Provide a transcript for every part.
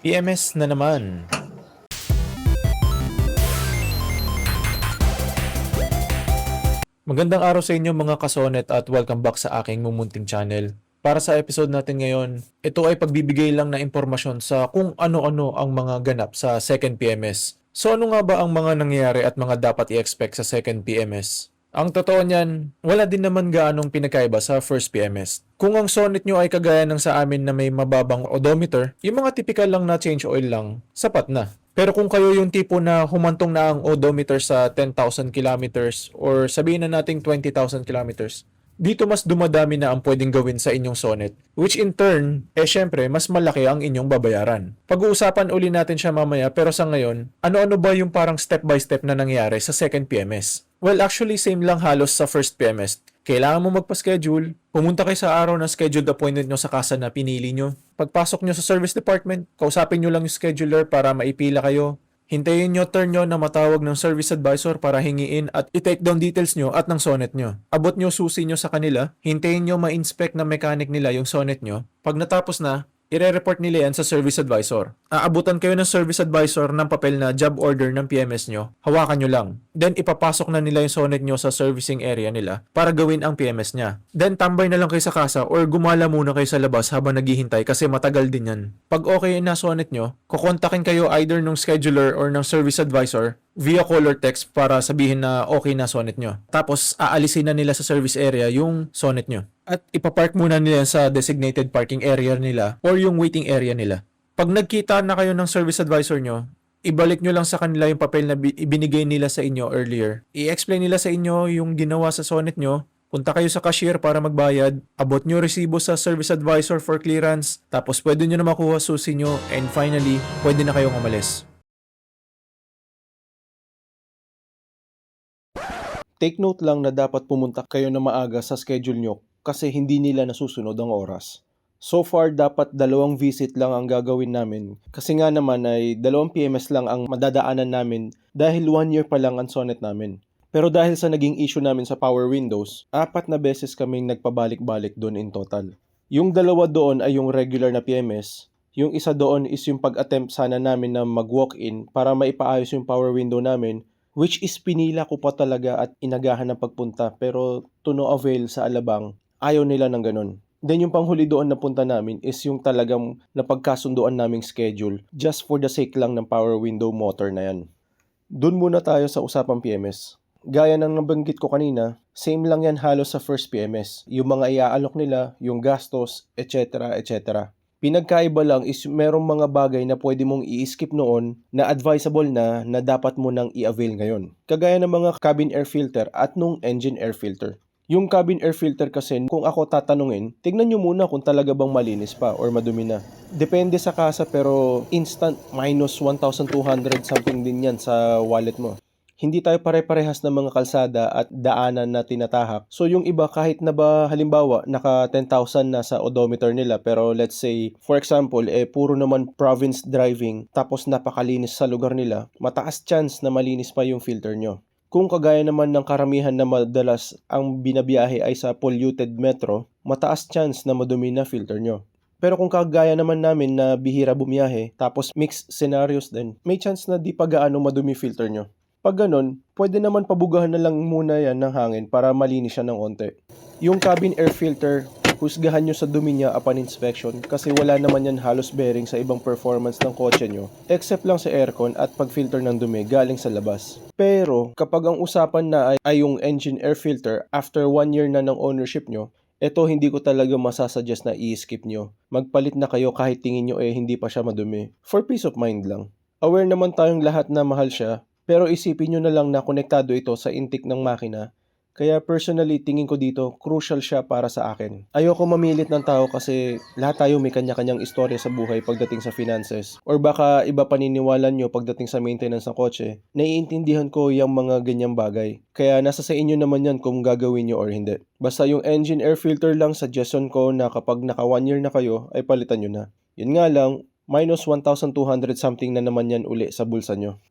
PMS na naman. Magandang araw sa inyo mga kasonet at welcome back sa aking mumunting channel. Para sa episode natin ngayon, ito ay pagbibigay lang na impormasyon sa kung ano-ano ang mga ganap sa second PMS. So ano nga ba ang mga nangyayari at mga dapat i-expect sa second PMS? Ang totoo niyan, wala din naman gaanong pinakaiba sa first PMS. Kung ang sonnet nyo ay kagaya ng sa amin na may mababang odometer, yung mga typical lang na change oil lang, sapat na. Pero kung kayo yung tipo na humantong na ang odometer sa 10,000 kilometers or sabihin na nating 20,000 kilometers, dito mas dumadami na ang pwedeng gawin sa inyong sonnet, which in turn, syempre, mas malaki ang inyong babayaran. Pag-uusapan uli natin siya mamaya, pero sa ngayon, ano-ano ba yung parang step by step na nangyari sa second PMS? Well, actually, same lang halos sa first PMS. Kailangan mo magpa-schedule, pumunta kayo sa araw na scheduled appointment nyo sa kasa na pinili nyo. Pagpasok nyo sa service department, kausapin nyo lang yung scheduler para maipila kayo. Hintayin nyo turn nyo na matawag ng service advisor para hingiin at i-take down details nyo at ng sonnet nyo. Abot nyo susi nyo sa kanila, hintayin nyo ma-inspect ng mechanic nila yung sonnet nyo. Pag natapos na, ire-report nila yan sa service advisor. Aabutan kayo ng service advisor ng papel na job order ng PMS nyo, hawakan nyo lang. Then ipapasok na nila yung sonnet nyo sa servicing area nila para gawin ang PMS niya. Then tambay na lang kayo sa kasa or gumala muna kayo sa labas habang naghihintay kasi matagal din yan. Pag okay na sonnet nyo, kukontakin kayo either ng scheduler or ng service advisor via call or text para sabihin na okay na sonnet nyo. Tapos aalisin na nila sa service area yung sonnet nyo. At ipapark muna nila sa designated parking area nila or yung waiting area nila. Pag nagkita na kayo ng service advisor nyo, ibalik nyo lang sa kanila yung papel na ibinigay nila sa inyo earlier. I-explain nila sa inyo yung ginawa sa sonnet nyo. Punta kayo sa cashier para magbayad. Abot nyo resibo sa service advisor for clearance. Tapos pwede nyo na makuha susi nyo. And finally, pwede na kayong umalis. Take note lang na dapat pumunta kayo na maaga sa schedule nyo kasi hindi nila nasusunod ang oras. So far, dapat 2 visit lang ang gagawin namin kasi nga naman ay 2 PMS lang ang madadaanan namin dahil 1 year pa lang ang sonnet namin. Pero dahil sa naging issue namin sa power windows, 4 na beses kaming nagpabalik-balik doon in total. Yung 2 doon ay yung regular na PMS, yung isa doon is yung pag-attempt sana namin na mag-walk-in para maipaayos yung power window namin, which is pinila ko pa talaga at inagahan ng pagpunta pero to no avail sa Alabang, ayaw nila ng ganun. Then yung panghuli doon na punta namin is yung talagang napagkasunduan naming schedule just for the sake lang ng power window motor na yan. Doon muna tayo sa usapang PMS. Gaya ng nabanggit ko kanina, same lang yan halos sa first PMS. Yung mga iaalok nila, yung gastos, etc. etc. Pinagkaiba lang is merong mga bagay na pwede mong i-skip noon na advisable na dapat mo nang i-avail ngayon. Kagaya ng mga cabin air filter at nung engine air filter. Yung cabin air filter kasi, kung ako tatanungin, tignan nyo muna kung talaga bang malinis pa or madumi na. Depende sa kasa pero instant minus 1,200 something din yan sa wallet mo. Hindi tayo pare-parehas ng mga kalsada at daanan na tinatahak. So yung iba kahit na ba halimbawa naka 10,000 na sa odometer nila pero let's say for example puro naman province driving tapos napakalinis sa lugar nila, mataas chance na malinis pa yung filter nyo. Kung kagaya naman ng karamihan na madalas ang binabiyahe ay sa polluted metro, mataas chance na madumi na filter nyo. Pero kung kagaya naman namin na bihira bumiyahe tapos mixed scenarios din, may chance na di pa gaano madumi filter nyo. Pag ganun, pwede naman pabugahan na lang muna yan ng hangin para malinis siya ng onte. Yung cabin air filter, husgahan nyo sa dumi niya upon inspection kasi wala naman yan halos bearing sa ibang performance ng kotse nyo except lang sa aircon at pag-filter ng dumi galing sa labas. Pero kapag ang usapan na ay yung engine air filter after 1 year na ng ownership nyo, eto hindi ko talaga masasuggest na i-skip nyo. Magpalit na kayo kahit tingin nyo hindi pa siya madumi. For peace of mind lang. Aware naman tayong lahat na mahal siya, pero isipin nyo na lang na konektado ito sa intake ng makina. Kaya personally, tingin ko dito, crucial siya para sa akin. Ayoko mamilit ng tao kasi lahat tayo may kanya-kanyang istorya sa buhay pagdating sa finances. Or baka iba paniniwala nyo pagdating sa maintenance ng kotse. Naiintindihan ko yung mga ganyang bagay. Kaya nasa sa inyo naman yan kung gagawin nyo or hindi. Basta yung engine air filter lang, suggestion ko na kapag naka 1 year na kayo, ay palitan nyo na. Yun nga lang, minus 1,200 something na naman yan uli sa bulsa nyo.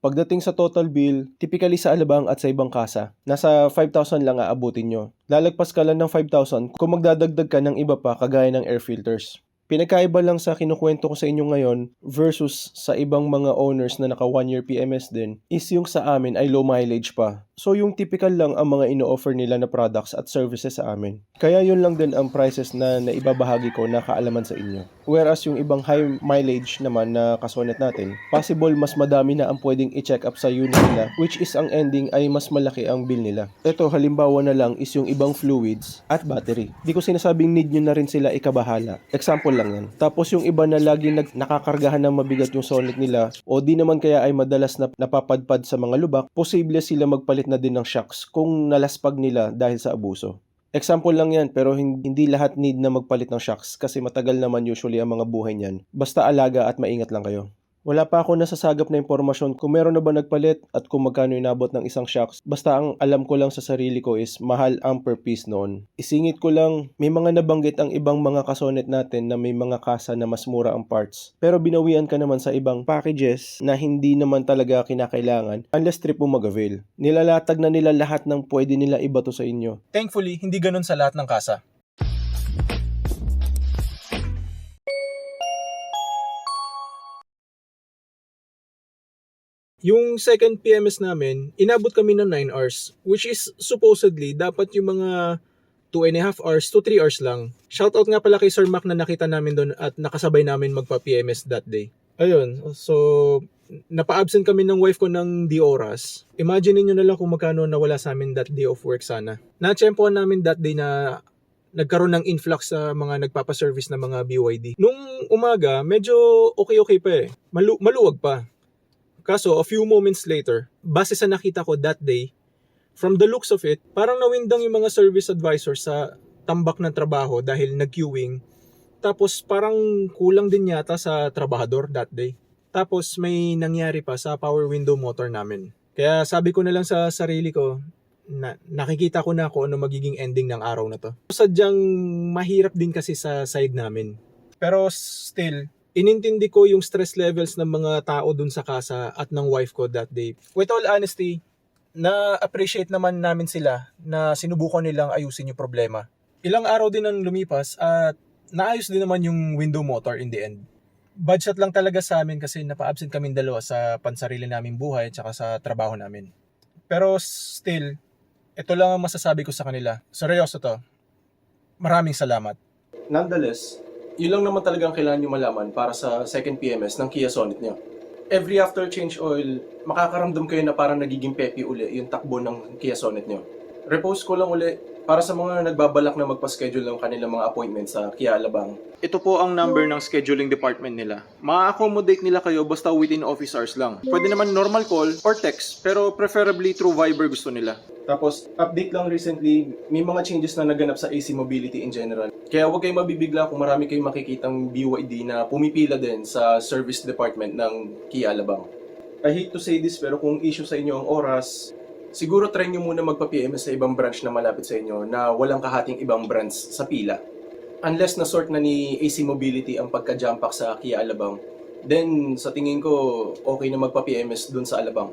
Pagdating sa total bill, typically sa Alabang at sa ibang kasa, nasa 5,000 lang aabutin nyo. Lalagpas ka lang ng 5,000 kung magdadagdag ka ng iba pa kagaya ng air filters. Pinagkaiba lang sa kinukwento ko sa inyo ngayon versus sa ibang mga owners na naka 1-year PMS din is yung sa amin ay low mileage pa. So yung typical lang ang mga ino-offer nila na products at services sa amin. Kaya yun lang din ang prices na naibabahagi ko na kaalaman sa inyo. Whereas yung ibang high mileage naman na kasonet natin, possible mas madami na ang pwedeng i-check up sa unit nila, which is ang ending ay mas malaki ang bill nila. Ito halimbawa na lang is yung ibang fluids at battery. Di ko sinasabing need nyo na rin sila ikabahala. Example lang yan. Tapos yung iba na laging nakakargahan ng mabigat yung sonnet nila o di naman kaya ay madalas na napapadpad sa mga lubak, posible sila magpalit na din ng shocks kung nalaspag nila dahil sa abuso. Example lang yan pero hindi lahat need na magpalit ng shocks kasi matagal naman usually ang mga buhay niyan. Basta alaga at maingat lang kayo. Wala pa ako nasasagap na impormasyon kung meron na ba nagpalit at kung magkano inabot ng isang shocks. Basta ang alam ko lang sa sarili ko is mahal ang per piece noon. Isingit ko lang, may mga nabanggit ang ibang mga kasonet natin na may mga kasa na mas mura ang parts. Pero binawian ka naman sa ibang packages na hindi naman talaga kinakailangan unless trip mo mag-avail. Nilalatag na nila lahat ng pwede nila ibato sa inyo. Thankfully, hindi ganun sa lahat ng kasa. Yung second PMS namin, inabot kami ng 9 hours, which is supposedly dapat yung mga 2.5 hours to 3 hours lang. Shoutout nga pala kay Sir Mac na nakita namin doon at nakasabay namin magpa-PMS that day. Ayun, so napa-absent kami ng wife ko ng di oras. Imagine niyo na lang kung magkano nawala sa amin that day of work sana. Na-tsempohan namin that day na nagkaroon ng influx sa mga nagpapaservice na mga BYD. Nung umaga, medyo okay pa eh. Maluwag pa. Kaso, a few moments later, base sa nakita ko that day, from the looks of it, parang nawindang yung mga service advisor sa tambak ng trabaho dahil nag-queuing. Tapos parang kulang din yata sa trabahador that day. Tapos may nangyari pa sa power window motor namin. Kaya sabi ko na lang sa sarili ko, na nakikita ko na kung ano magiging ending ng araw na to. Sadyang mahirap din kasi sa side namin. Pero still, inintindi ko yung stress levels ng mga tao dun sa kasa at ng wife ko that day. With all honesty, na-appreciate naman namin sila na sinubukan nilang ayusin yung problema. Ilang araw din ang lumipas at naayos din naman yung window motor in the end. Bad shot lang talaga sa amin kasi napa-absent kaming dalawa sa pansarili naming buhay at saka sa trabaho namin. Pero still, ito lang ang masasabi ko sa kanila. Seryoso to. Maraming salamat. Nonetheless, yun lang naman talagang kailangan nyo malaman para sa second PMS ng Kia Sonet nyo. Every after change oil, makakaramdam kayo na parang nagiging peppy uli yung takbo ng Kia Sonet nyo. Repost ko lang uli para sa mga nagbabalak na magpa-schedule ng kanilang mga appointment sa Kia Alabang. Ito po ang number ng scheduling department nila. Ma-accommodate nila kayo basta within office hours lang. Pwede naman normal call or text, pero preferably through Viber gusto nila. Tapos, update lang recently, may mga changes na naganap sa AC Mobility in general. Kaya huwag kayong mabibigla kung marami kayong makikitang BYD na pumipila din sa service department ng Kia Alabang. I hate to say this pero kung issue sa inyo ang oras, siguro try nyo muna magpa-PMS sa ibang branch na malapit sa inyo na walang kahating ibang branch sa pila. Unless na sort na ni AC Mobility ang pagka-jump pack sa Kia Alabang, then sa tingin ko okay na magpa-PMS dun sa Alabang.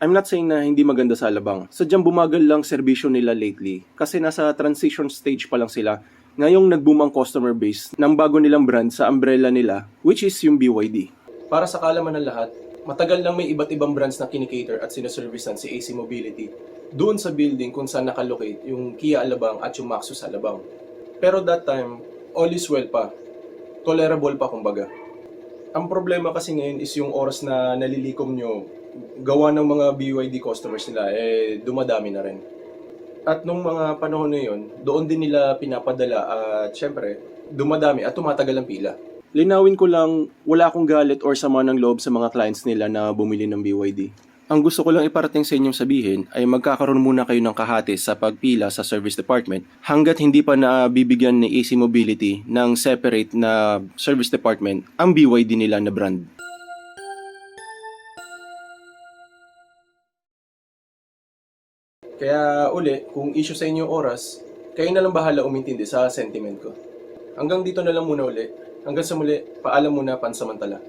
I'm not saying na hindi maganda sa Alabang. Sadyang bumagal lang serbisyo nila lately kasi nasa transition stage pa lang sila. Ngayong nag-boom ang customer base ng bago nilang brand sa umbrella nila, which is yung BYD. Para sa kalaman ng lahat, matagal lang may iba't ibang brands na kinikater at sinaservicean si AC Mobility doon sa building kung saan nakalocate yung Kia Alabang at yung Maxus Alabang. Pero that time, all is well pa. Tolerable pa kumbaga. Ang problema kasi ngayon is yung oras na nalilikom nyo gawa ng mga BYD customers nila, dumadami na rin. At nung mga panahon na yun, doon din nila pinapadala at syempre, dumadami at tumatagal ang pila. Linawin ko lang, wala akong galit or sama ng loob sa mga clients nila na bumili ng BYD. Ang gusto ko lang iparating sa inyong sabihin ay magkakaroon muna kayo ng kahati sa pagpila sa service department hanggat hindi pa nabibigyan ni AC Mobility ng separate na service department ang BYD nila na brand. Kaya uli, kung issue sa inyo oras, kayo na lang bahala umintindi sa sentiment ko. Hanggang dito na lang muna uli. Hanggang sa muli, paalam muna pansamantala.